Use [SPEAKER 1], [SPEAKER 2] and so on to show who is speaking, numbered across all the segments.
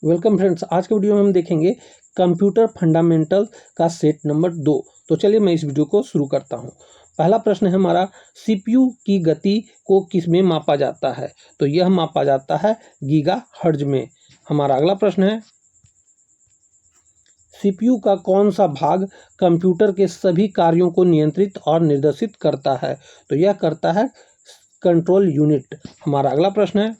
[SPEAKER 1] Welcome friends, आज के video में हम देखेंगे कंप्यूटर फंडामेंटल का सेट नंबर 2। तो चलिए मैं इस वीडियो को शुरू करता हूं। पहला प्रश्न है हमारा, सीपीयू की गति को किस में मापा जाता है? तो यह मापा जाता है गीगाहर्ट्ज में। हमारा अगला प्रश्न है, सीपीयू का कौन सा भाग कंप्यूटर के सभी कार्यों को नियंत्रित और निर्देशित करता है? तो यह करता है कंट्रोल यूनिट। हमारा अगला प्रश्न है,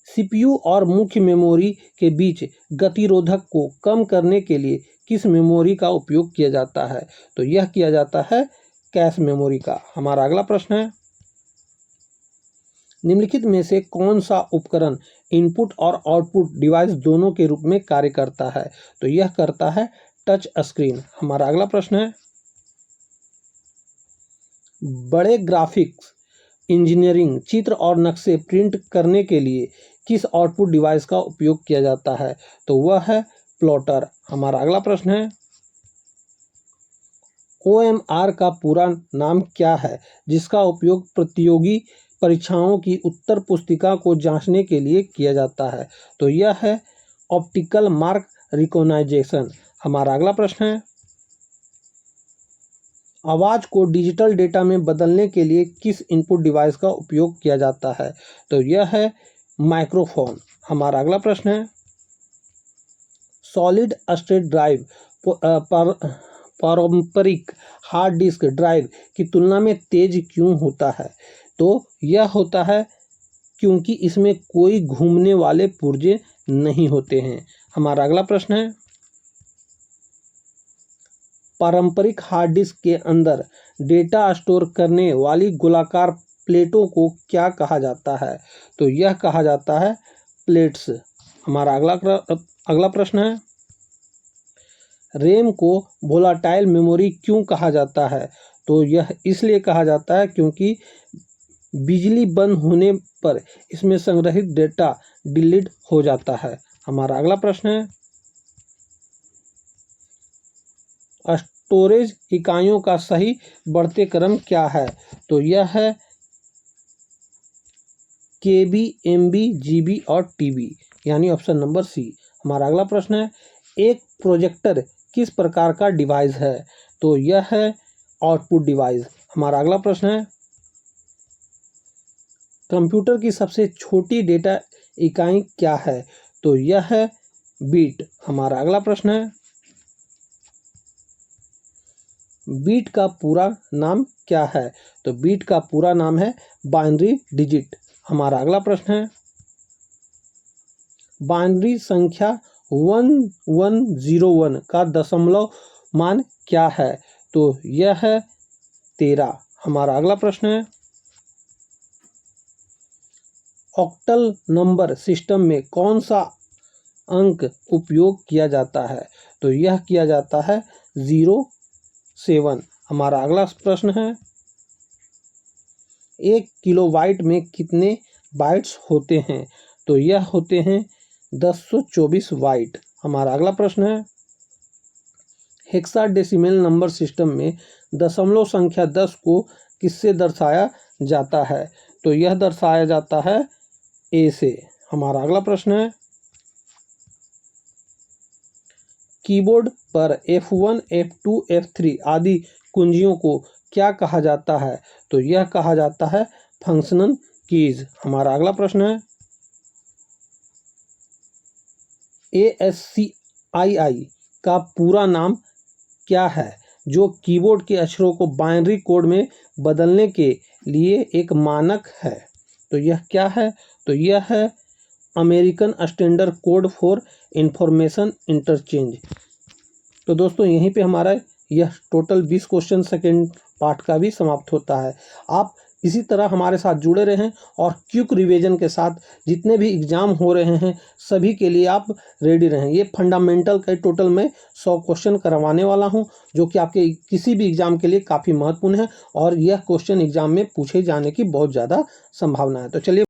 [SPEAKER 1] सीपीयू और मुख्य मेमोरी के बीच गतिरोधक को कम करने के लिए किस मेमोरी का उपयोग किया जाता है? तो यह किया जाता है कैश मेमोरी का। हमारा अगला प्रश्न है, निम्नलिखित में से कौन सा उपकरण इनपुट और आउटपुट डिवाइस दोनों के रूप में कार्य करता है? तो यह करता है टच स्क्रीन। हमारा अगला प्रश्न है, बड़े ग्राफिक्स इंजीनियरिंग चित्र और नक्शे प्रिंट करने के लिए किस आउटपुट डिवाइस का उपयोग किया जाता है? तो वह है प्लॉटर। हमारा अगला प्रश्न है, OMR का पूरा नाम क्या है जिसका उपयोग प्रतियोगी परीक्षाओं की उत्तर पुस्तिका को जांचने के लिए किया जाता है? तो यह है ऑप्टिकल मार्क रिकॉग्निशन। हमारा अगला प्रश्न है, आवाज़ को डिजिटल डेटा में बदलने के लिए किस इनपुट डिवाइस का उपयोग किया जाता है? तो यह है माइक्रोफोन। हमारा अगला प्रश्न है, सॉलिड स्टेट ड्राइव पारंपरिक हार्ड डिस्क ड्राइव की तुलना में तेज क्यों होता है? तो यह होता है क्योंकि इसमें कोई घूमने वाले पुर्जे नहीं होते हैं। हमारा अगला प्रश्न है, पारंपरिक हार्ड डिस्क के अंदर डेटा स्टोर करने वाली गोलाकार प्लेटों को क्या कहा जाता है? तो यह कहा जाता है प्लेट्स। हमारा अगला प्रश्न है, रैम को वोलाटाइल मेमोरी क्यों कहा जाता है? तो यह इसलिए कहा जाता है क्योंकि बिजली बंद होने पर इसमें संग्रहित डेटा डिलीट हो जाता है। हमारा अगला प्रश्न है, स्टोरेज इकाइयों का सही बढ़ते क्रम क्या है? तो यह है KB, MB, GB और TB, यानी ऑप्शन नंबर सी। हमारा अगला प्रश्न है, एक प्रोजेक्टर किस प्रकार का डिवाइस है? तो यह है आउटपुट डिवाइस। हमारा अगला प्रश्न है, कंप्यूटर की सबसे छोटी डेटा इकाई क्या है? तो यह है बीट। हमारा अगला प्रश्न है, बीट का पूरा नाम क्या है? तो बीट का पूरा नाम है बाइनरी डिजिट। हमारा अगला प्रश्न है, बाइनरी संख्या 1101 का दशमलव मान क्या है? तो यह है 13। हमारा अगला प्रश्न है, ऑक्टल नंबर सिस्टम में कौन सा अंक उपयोग किया जाता है? तो यह किया जाता है 07। हमारा अगला प्रश्न है, 1 किलोबाइट में कितने बाइट्स होते हैं? तो यह होते हैं 1024 बाइट। हमारा अगला प्रश्न है, हेक्साडेसिमल नंबर सिस्टम में दशमलव संख्या 10 को किससे दर्शाया जाता है? तो यह दर्शाया जाता है A से। हमारा अगला प्रश्न है, कीबोर्ड पर F1, F2, F3 आदि कुंजियों को क्या कहा जाता है? तो यह कहा जाता है फंक्शनल कीज। हमारा अगला प्रश्न है, ASCII का पूरा नाम क्या है जो कीबोर्ड के अक्षरों को बाइनरी कोड में बदलने के लिए एक मानक है? तो यह क्या है? तो यह है American standard code for information interchange. तो दोस्तों यहीं पे हमारा यह टोटल 20 क्वेश्चन सेकेंड पार्ट का भी समाप्त होता है। आप इसी तरह हमारे साथ जुड़े रहें और क्विक रिवीजन के साथ जितने भी एग्ज़ाम हो रहे हैं सभी के लिए आप रेडी रहें। ये फंडामेंटल का टोटल मैं 100 क्वेश्चन करवाने वाला हूं जो कि आपके किसी भी एग्ज़ाम के लिए काफ़ी महत्वपूर्ण है और यह क्वेश्चन एग्ज़ाम में पूछे जाने की बहुत ज़्यादा संभावना है। तो चलिए